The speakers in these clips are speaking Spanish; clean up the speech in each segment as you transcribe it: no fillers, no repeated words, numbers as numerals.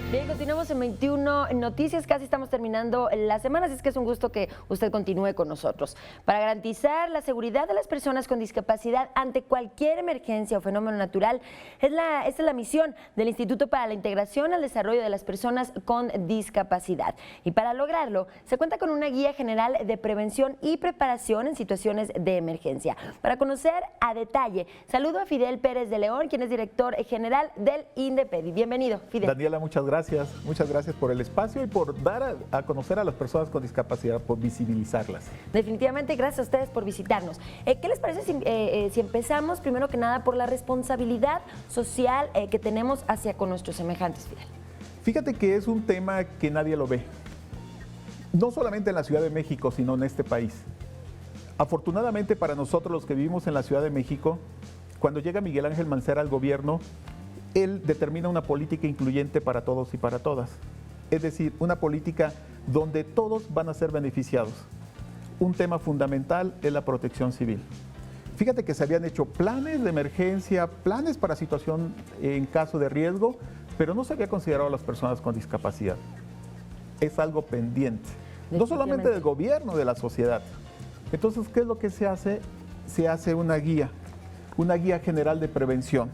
Bien, continuamos en 21 Noticias, casi estamos terminando la semana, así es que es un gusto que usted continúe con nosotros. Para garantizar la seguridad de las personas con discapacidad ante cualquier emergencia o fenómeno natural, esta es la misión del Instituto para la Integración al Desarrollo de las Personas con Discapacidad. Y para lograrlo, se cuenta con una guía general de prevención y preparación en situaciones de emergencia. Para conocer a detalle, saludo a Fidel Pérez de León, quien es director general del INDEPEDI. Bienvenido, Fidel. Daniela, muchas gracias por el espacio y por dar a conocer a las personas con discapacidad, por visibilizarlas. Definitivamente, gracias a ustedes por visitarnos. ¿Qué les parece si empezamos primero que nada por la responsabilidad social que tenemos hacia con nuestros semejantes, Fidel? Fíjate que es un tema que nadie lo ve, no solamente en la Ciudad de México, sino en este país. Afortunadamente para nosotros los que vivimos en la Ciudad de México, cuando llega Miguel Ángel Mancera al gobierno, él determina una política incluyente para todos y para todas. Es decir, una política donde todos van a ser beneficiados. Un tema fundamental es la protección civil. Fíjate que se habían hecho planes de emergencia, planes para situación en caso de riesgo, pero no se había considerado a las personas con discapacidad. Es algo pendiente, no solamente del gobierno, de la sociedad. Entonces, ¿qué es lo que se hace? Se hace una guía general de prevención.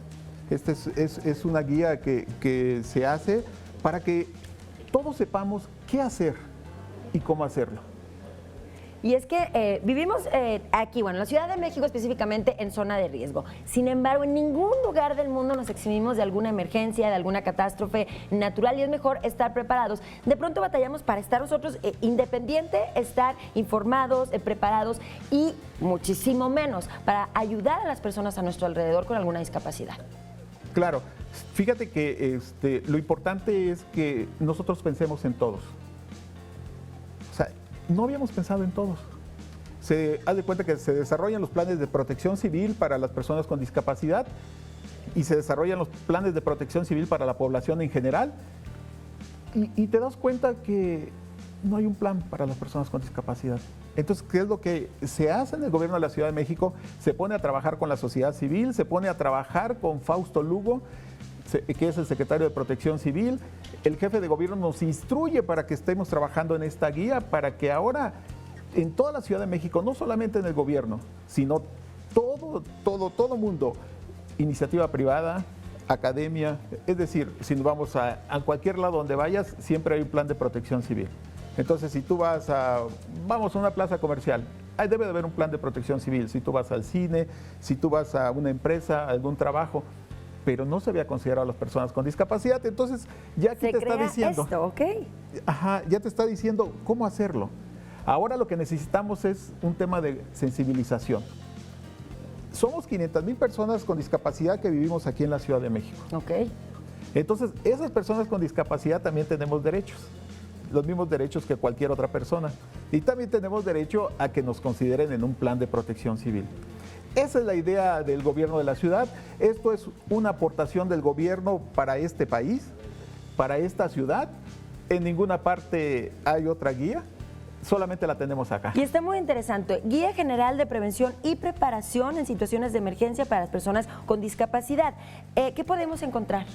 Esta es una guía que se hace para que todos sepamos qué hacer y cómo hacerlo. Y es que vivimos aquí, bueno, en la Ciudad de México específicamente en zona de riesgo. Sin embargo, en ningún lugar del mundo nos eximimos de alguna emergencia, de alguna catástrofe natural y es mejor estar preparados. De pronto batallamos para estar nosotros independiente, estar informados, preparados y muchísimo menos para ayudar a las personas a nuestro alrededor con alguna discapacidad. Claro, fíjate que lo importante es que nosotros pensemos en todos. O sea, no habíamos pensado en todos. Haz de cuenta que se desarrollan los planes de protección civil para las personas con discapacidad y se desarrollan los planes de protección civil para la población en general y te das cuenta que no hay un plan para las personas con discapacidad. Entonces, ¿qué es lo que se hace en el gobierno de la Ciudad de México? Se pone a trabajar con la sociedad civil, se pone a trabajar con Fausto Lugo, que es el secretario de Protección Civil. El jefe de gobierno nos instruye para que estemos trabajando en esta guía, para que ahora en toda la Ciudad de México, no solamente en el gobierno, sino todo mundo, iniciativa privada, academia, es decir, si nos vamos a cualquier lado donde vayas, siempre hay un plan de protección civil. Entonces, si tú vamos a una plaza comercial, ahí debe de haber un plan de protección civil. Si tú vas al cine, si tú vas a una empresa, a algún trabajo, pero no se había considerado a las personas con discapacidad. Entonces, ya aquí te está diciendo, esto, ¿ok? Ajá, ya te está diciendo cómo hacerlo. Ahora lo que necesitamos es un tema de sensibilización. Somos 500,000 personas con discapacidad que vivimos aquí en la Ciudad de México. Ok. Entonces, esas personas con discapacidad también tenemos derechos, los mismos derechos que cualquier otra persona. Y también tenemos derecho a que nos consideren en un plan de protección civil. Esa es la idea del gobierno de la ciudad. Esto es una aportación del gobierno para este país, para esta ciudad. En ninguna parte hay otra guía, solamente la tenemos acá. Y está muy interesante. Guía General de Prevención y Preparación en Situaciones de Emergencia para las Personas con Discapacidad. ¿Qué podemos encontrar?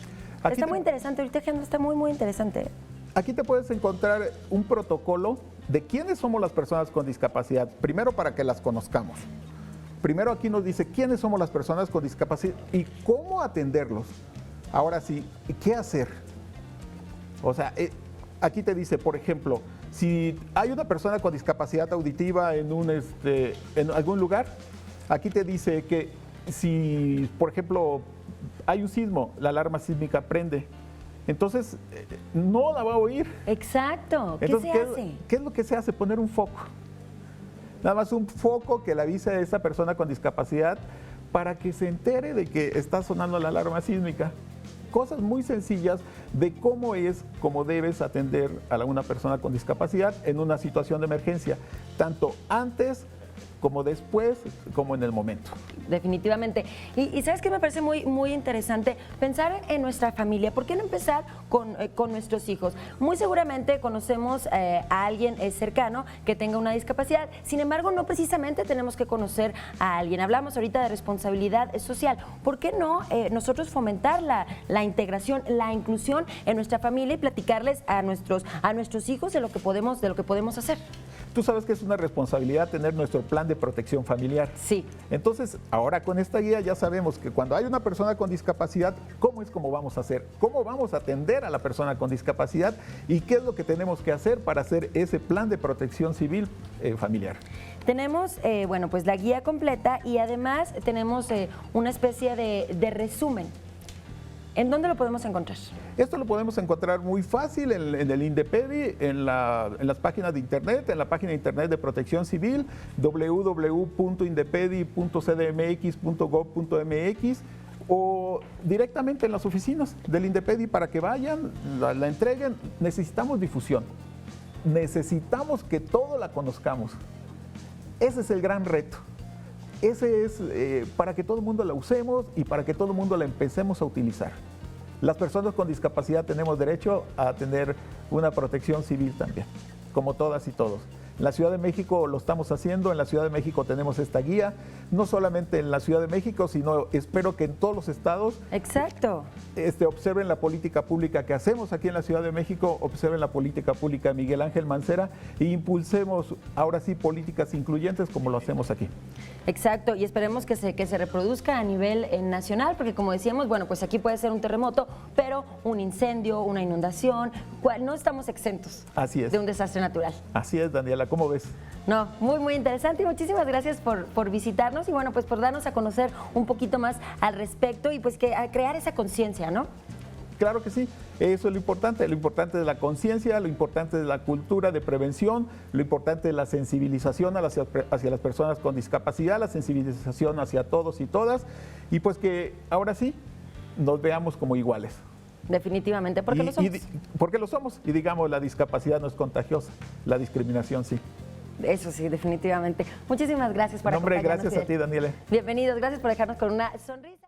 Está muy interesante. Ahorita está muy interesante. Aquí te puedes encontrar un protocolo de quiénes somos las personas con discapacidad, primero para que las conozcamos. Primero aquí nos dice quiénes somos las personas con discapacidad y cómo atenderlos. Ahora sí, ¿qué hacer? O sea, aquí te dice, por ejemplo, si hay una persona con discapacidad auditiva en algún lugar, aquí te dice que si, por ejemplo, hay un sismo, la alarma sísmica prende. Entonces, no la va a oír. Exacto. Entonces, ¿Qué se hace? ¿Qué es lo que se hace? Poner un foco. Nada más un foco que le avise a esa persona con discapacidad para que se entere de que está sonando la alarma sísmica. Cosas muy sencillas de cómo debes atender a una persona con discapacidad en una situación de emergencia, tanto antes como después, como en el momento. Definitivamente. Y ¿sabes qué me parece muy, muy interesante? Pensar en nuestra familia. ¿Por qué no empezar con nuestros hijos? Muy seguramente conocemos a alguien cercano que tenga una discapacidad. Sin embargo, no precisamente tenemos que conocer a alguien. Hablamos ahorita de responsabilidad social. ¿Por qué no nosotros fomentar la integración, la inclusión en nuestra familia y platicarles a nuestros hijos de lo que podemos hacer? Tú sabes que es una responsabilidad tener nuestro plan de protección familiar. Sí. Entonces, ahora con esta guía ya sabemos que cuando hay una persona con discapacidad, ¿cómo vamos a hacer? ¿Cómo vamos a atender a la persona con discapacidad? ¿Y qué es lo que tenemos que hacer para hacer ese plan de protección civil familiar? Tenemos, bueno, pues la guía completa y además tenemos una especie de resumen. ¿En dónde lo podemos encontrar? Esto lo podemos encontrar muy fácil en el INDEPEDI, en las páginas de internet, en la página de internet de Protección Civil, www.indepedi.cdmx.gov.mx o directamente en las oficinas del INDEPEDI para que vayan, la entreguen. Necesitamos difusión, necesitamos que todos la conozcamos. Ese es el gran reto. Ese es para que todo el mundo la usemos y para que todo el mundo la empecemos a utilizar. Las personas con discapacidad tenemos derecho a tener una protección civil también, como todas y todos. En la Ciudad de México lo estamos haciendo, en la Ciudad de México tenemos esta guía, no solamente en la Ciudad de México, sino espero que en todos los estados. Exacto. Observen la política pública que hacemos aquí en la Ciudad de México, observen la política pública de Miguel Ángel Mancera e impulsemos ahora sí políticas incluyentes como lo hacemos aquí. Exacto, y esperemos que se reproduzca a nivel nacional, porque como decíamos, bueno, pues aquí puede ser un terremoto, pero un incendio, una inundación, no estamos exentos. Así es. De un desastre natural. Así es, Daniela, ¿cómo ves? No, muy, muy interesante y muchísimas gracias por visitarnos y bueno, pues por darnos a conocer un poquito más al respecto y pues a crear esa conciencia, ¿no? Claro que sí, eso es lo importante es la conciencia, lo importante es la cultura de prevención, lo importante es la sensibilización hacia las personas con discapacidad, la sensibilización hacia todos y todas, y pues que ahora sí nos veamos como iguales. Definitivamente, porque lo somos. Porque lo somos, y digamos, la discapacidad no es contagiosa, la discriminación sí. Eso sí, definitivamente. Muchísimas gracias por acompañarnos. Gracias a ti, Daniela. Bienvenidos, gracias por dejarnos con una sonrisa.